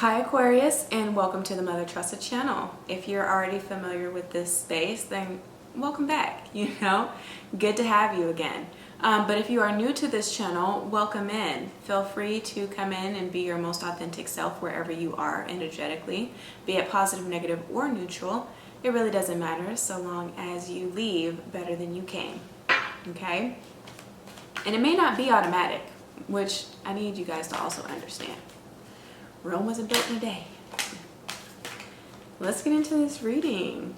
Hi Aquarius, and welcome to the Mother Tressa channel. If you're already familiar with this space, then welcome back. Good to have you again. But if you are new to this channel, welcome in. Feel free to come in and be your most authentic self wherever you are energetically, be it positive, negative, or neutral. It really doesn't matter so long as you leave better than you came. Okay? And it may not be automatic, which I need you guys to also understand. Rome wasn't built in a day. Let's get into this reading.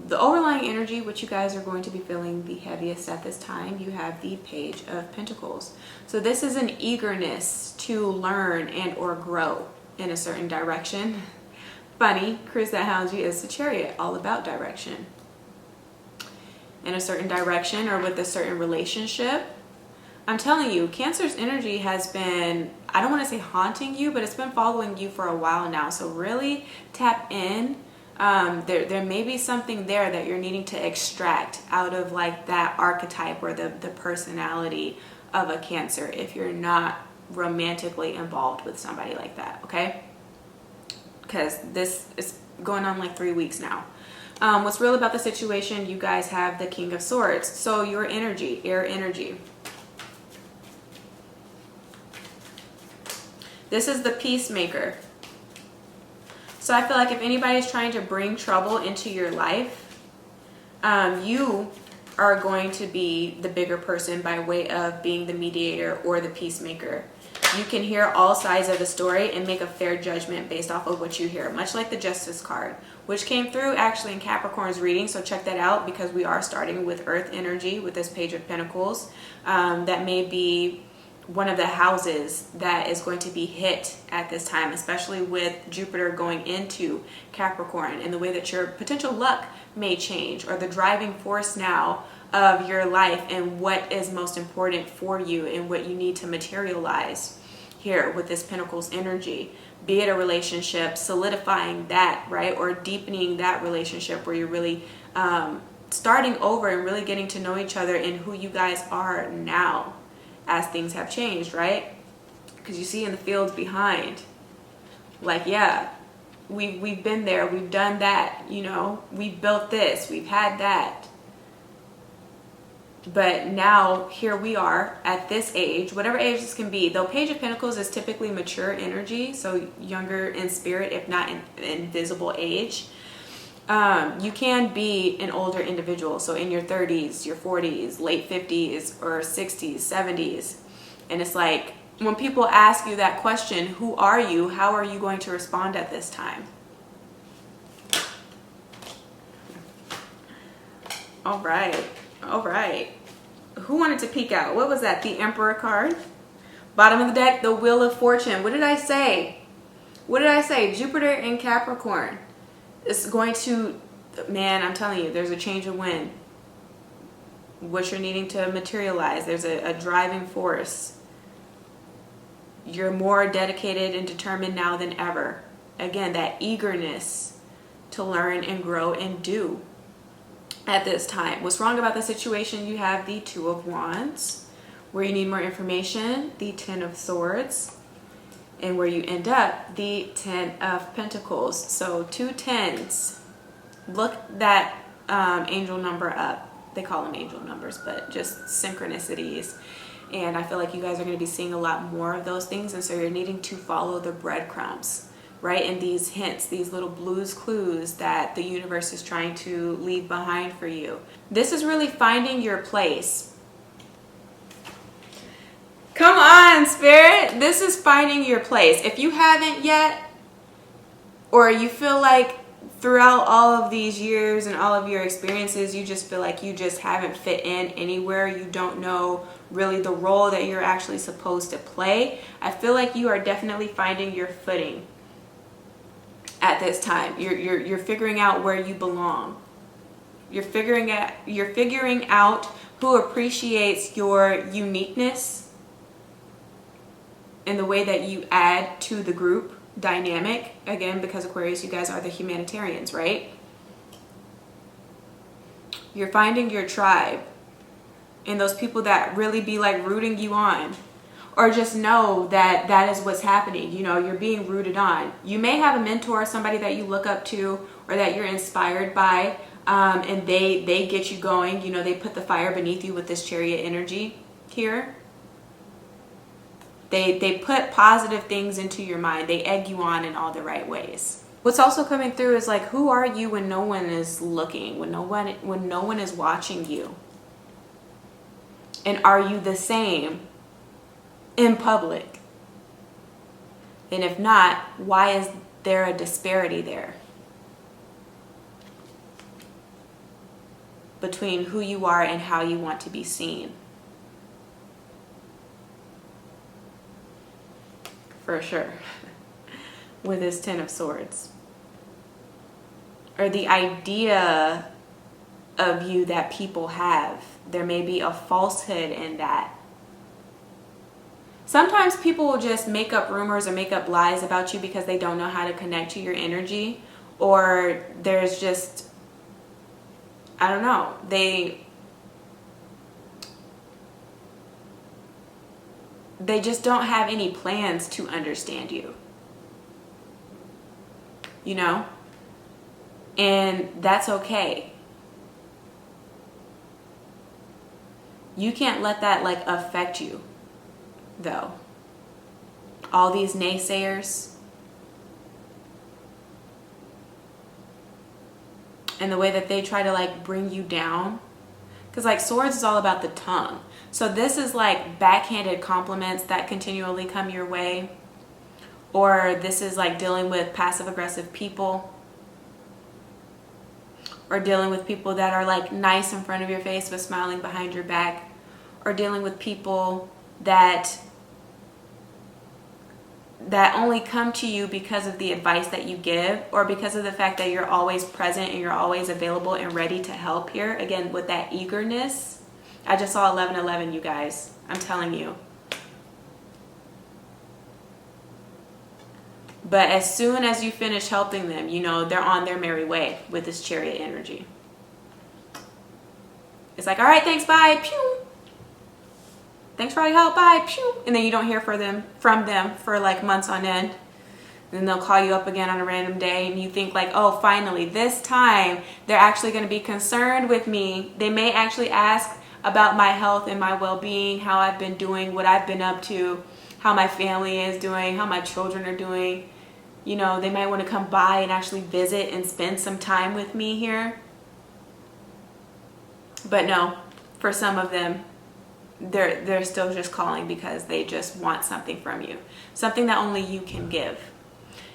The overlying energy, which you guys are going to be feeling the heaviest at this time, you have the Page of Pentacles. So this is an eagerness to learn and or grow in a certain direction. Funny, Chris that hounds you is the Chariot, all about direction. In a certain direction or with a certain relationship. I'm telling you, Cancer's energy has been, I don't want to say haunting you, but it's been following you for a while now. So really tap in. There may be something there that you're needing to extract out of like that archetype or the personality of a Cancer if you're not romantically involved with somebody like that, okay? Because this is going on like 3 weeks now. What's real about the situation, you guys have the King of Swords. So your energy, air energy. This is the peacemaker. So I feel like if anybody's trying to bring trouble into your life, you are going to be the bigger person by way of being the mediator or the peacemaker. You can hear all sides of the story and make a fair judgment based off of what you hear, much like the Justice card, which came through actually in Capricorn's reading. So check that out because we are starting with Earth energy with this Page of Pentacles. That may be one of the houses that is going to be hit at this time, especially with Jupiter going into Capricorn, and the way that your potential luck may change, or the driving force now of your life and what is most important for you and what you need to materialize here with this Pentacles energy, be it a relationship, solidifying that, right, or deepening that relationship where you're really starting over and really getting to know each other and who you guys are now as things have changed, right? Because you see in the fields behind, like, yeah, we've been there, we've done that, we've built this, we've had that. But now here we are at this age, whatever age this can be. Though Page of Pentacles is typically mature energy, so younger in spirit, if not in visible age. You can be an older individual, so in your 30s, your 40s, late 50s, or 60s, 70s. And it's like, when people ask you that question, who are you? How are you going to respond at this time? All right. Who wanted to peek out? What was that? The Emperor card? Bottom of the deck, the Wheel of Fortune. What did I say? Jupiter in Capricorn. It's going to, man, I'm telling you, there's a change of wind. What you're needing to materialize, there's a driving force. You're more dedicated and determined now than ever. Again, that eagerness to learn and grow and do at this time. What's wrong about the situation? You have the Two of Wands. Where you need more information, the Ten of Swords. And where you end up, the Ten of Pentacles. So 2 tens. Look that angel number up. They call them angel numbers, but just synchronicities. And I feel like you guys are going to be seeing a lot more of those things. And so you're needing to follow the breadcrumbs, right? And these hints, these little blues clues that the universe is trying to leave behind for you. This is really finding your place. Come on, Spirit. This is finding your place. If you haven't yet, or you feel like throughout all of these years and all of your experiences, you just feel like you just haven't fit in anywhere, you don't know really the role that you're actually supposed to play, I feel like you are definitely finding your footing at this time. You're figuring out where you belong. You're figuring out who appreciates your uniqueness in the way that you add to the group dynamic. Again, because Aquarius, you guys are the humanitarians, right? You're finding your tribe and those people that really be like rooting you on. or just know that that is what's happening. You know, you're being rooted on. You may have a mentor, somebody that you look up to or that you're inspired by, and they get you going. You know, they put the fire beneath you with this Chariot energy here. They put positive things into your mind. They egg you on in all the right ways. What's also coming through is like, who are you when no one is looking, when no one is watching you? And are you the same in public? And if not, why is there a disparity there between who you are and how you want to be seen? For sure. With this Ten of Swords. Or the idea of you that people have. There may be a falsehood in that. Sometimes people will just make up rumors or make up lies about you because they don't know how to connect to your energy. Or there's just, I don't know, they just don't have any plans to understand you. You know? And that's okay. You can't let that like affect you, though. All these naysayers and the way that they try to like bring you down. Because like Swords is all about the tongue. So this is like backhanded compliments that continually come your way. Or this is like dealing with passive aggressive people. Or dealing with people that are like nice in front of your face but smiling behind your back. Or dealing with people that only come to you because of the advice that you give, or because of the fact that you're always present and you're always available and ready to help here. Again, with that eagerness. I just saw 1111, you guys. I'm telling you. But as soon as you finish helping them, you know, they're on their merry way with this Chariot energy. It's like, all right, thanks, bye, pew. Thanks for all your help, bye, pew. And then you don't hear from them for like months on end. And then they'll call you up again on a random day and you think like, oh, finally, this time they're actually going to be concerned with me. They may actually ask about my health and my well-being, how I've been doing, what I've been up to, how my family is doing, how my children are doing. You know, they might want to come by and actually visit and spend some time with me here. But no, for some of them, they're still just calling because they just want something from you. Something that only you can give.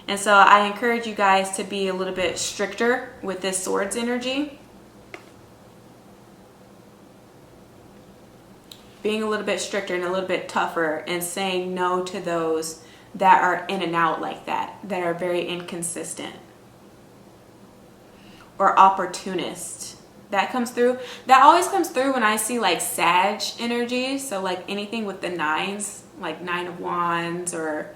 And so I encourage you guys to be a little bit stricter with this Swords energy. Being a little bit stricter and a little bit tougher and saying no to those that are in and out like that are very inconsistent. Or opportunist. That comes through. That always comes through when I see like Sag energy. So like anything with the nines, like Nine of Wands or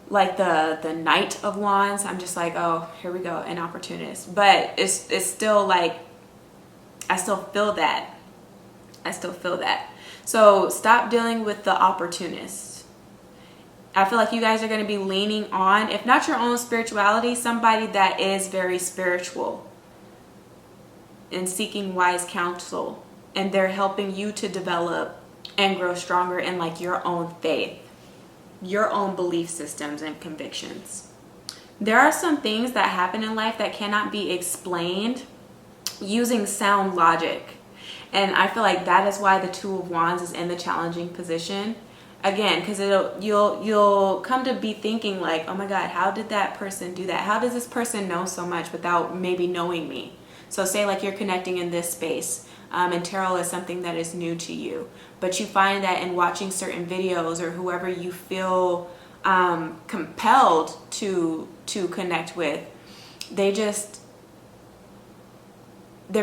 like the Knight of Wands. I'm just like, oh, here we go, an opportunist. But it's still like, I still feel that. I still feel that. So stop dealing with the opportunist. I feel like you guys are going to be leaning on, if not your own spirituality, somebody that is very spiritual and seeking wise counsel. And they're helping you to develop and grow stronger in like your own faith, your own belief systems and convictions. There are some things that happen in life that cannot be explained using sound logic. And I feel like that is why the Two of Wands is in the challenging position. Again, because you'll come to be thinking like, oh my God, how did that person do that? How does this person know so much without maybe knowing me? So say like you're connecting in this space and tarot is something that is new to you. But you find that in watching certain videos or whoever you feel compelled to connect with, they're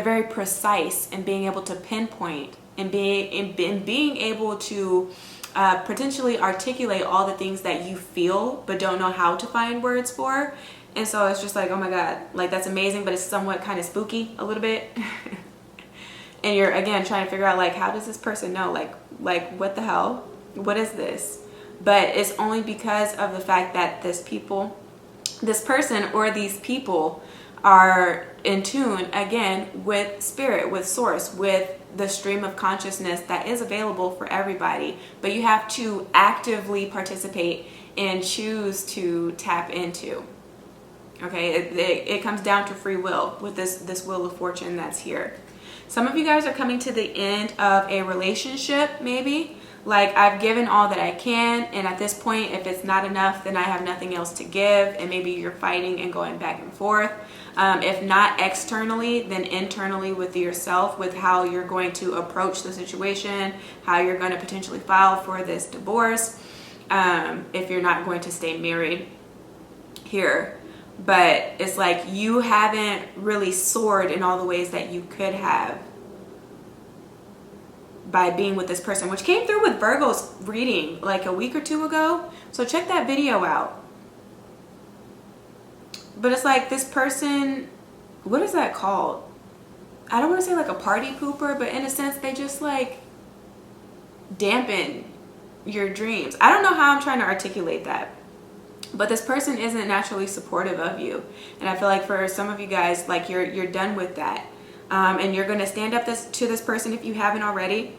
very precise in being able to pinpoint and being able to potentially articulate all the things that you feel but don't know how to find words for. And so it's just like, oh my God, like that's amazing, but it's somewhat kind of spooky a little bit. And you're again trying to figure out like, how does this person know? Like what the hell? What is this? But it's only because of the fact that this person or these people are in tune, again, with spirit, with source, with the stream of consciousness that is available for everybody. But you have to actively participate and choose to tap into. Okay, it comes down to free will with this wheel of fortune that's here. Some of you guys are coming to the end of a relationship, maybe. Like, I've given all that I can, and at this point, if it's not enough, then I have nothing else to give, and maybe you're fighting and going back and forth. If not externally, then internally with yourself, with how you're going to approach the situation, how you're going to potentially file for this divorce, if you're not going to stay married here. But it's like you haven't really soared in all the ways that you could have by being with this person, which came through with Virgo's reading like a week or two ago. So check that video out. But it's like this person, what is that called? I don't want to say like a party pooper, but in a sense, they just like dampen your dreams. I don't know how I'm trying to articulate that. But this person isn't naturally supportive of you. And I feel like for some of you guys, like you're done with that. And you're going to stand up to this person if you haven't already.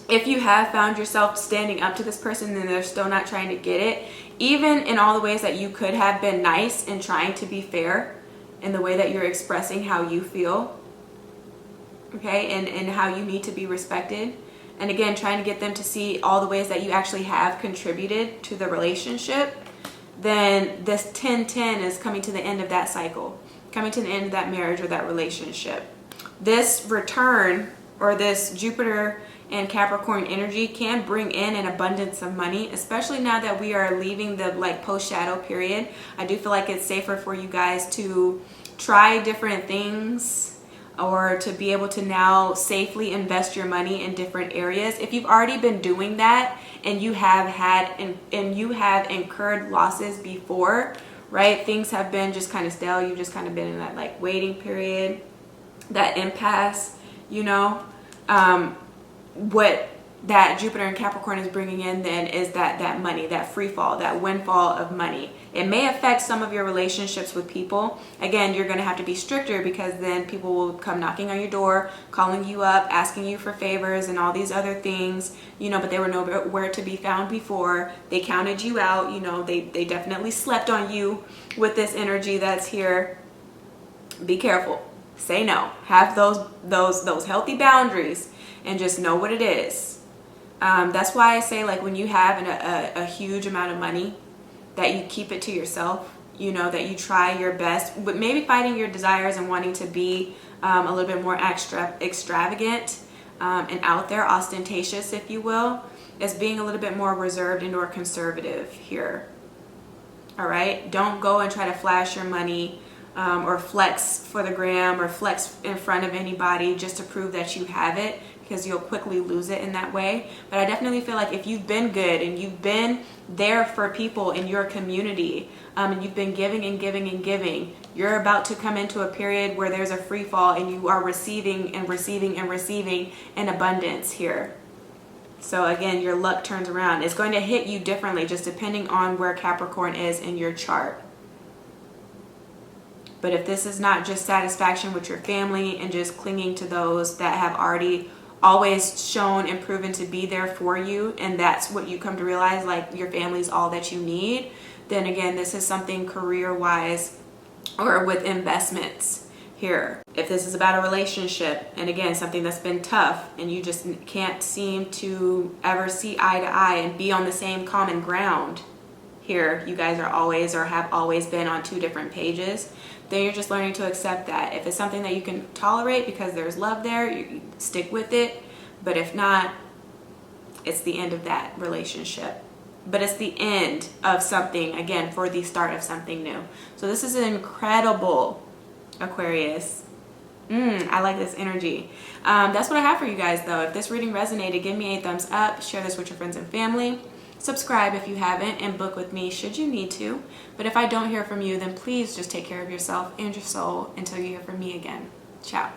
If you have found yourself standing up to this person, then they're still not trying to get it. Even in all the ways that you could have been nice and trying to be fair in the way that you're expressing how you feel. Okay, and how you need to be respected. And again, trying to get them to see all the ways that you actually have contributed to the relationship. Then this 10-10 is coming to the end of that cycle, coming to the end of that marriage or that relationship. This return, or this Jupiter and Capricorn energy, can bring in an abundance of money, especially now that we are leaving the like post-shadow period. I do feel like it's safer for you guys to try different things, or to be able to now safely invest your money in different areas. If you've already been doing that and you have had and you have incurred losses before, right? Things have been just kind of stale. You've just kind of been in that like waiting period, that impasse, you know. What that Jupiter and Capricorn is bringing in then is that money, that free fall, that windfall of money. It may affect some of your relationships with people. Again, you're going to have to be stricter, because then people will come knocking on your door, calling you up, asking you for favors and all these other things, you know, but they were nowhere to be found before. They counted you out, you know, they definitely slept on you with this energy that's here. Be careful. Say no. Have those healthy boundaries and just know what it is. That's why I say, like, when you have a huge amount of money, that you keep it to yourself, you know, that you try your best, but maybe fighting your desires and wanting to be a little bit more extravagant and out there, ostentatious, if you will, is being a little bit more reserved and or conservative here. All right? Don't go and try to flash your money or flex for the gram or flex in front of anybody just to prove that you have it, because you'll quickly lose it in that way. But I definitely feel like if you've been good and you've been there for people in your community, and you've been giving and giving and giving, you're about to come into a period where there's a free fall and you are receiving and receiving and receiving in abundance here. So again, your luck turns around. It's going to hit you differently just depending on where Capricorn is in your chart. But if this is not just satisfaction with your family and just clinging to those that have already always shown and proven to be there for you, and that's what you come to realize, like your family's all that you need, then again, this is something career-wise or with investments here. If this is about a relationship, and again, something that's been tough and you just can't seem to ever see eye to eye and be on the same common ground here, you guys are always or have always been on two different pages, then you're just learning to accept that. If it's something that you can tolerate because there's love there, you stick with it. But if not, it's the end of that relationship. But it's the end of something, again, for the start of something new. So this is an incredible Aquarius. I like this energy. That's what I have for you guys, though. If this reading resonated, give me a thumbs up. Share this with your friends and family. Subscribe if you haven't, and book with me should you need to. But if I don't hear from you, then please just take care of yourself and your soul until you hear from me again. Ciao.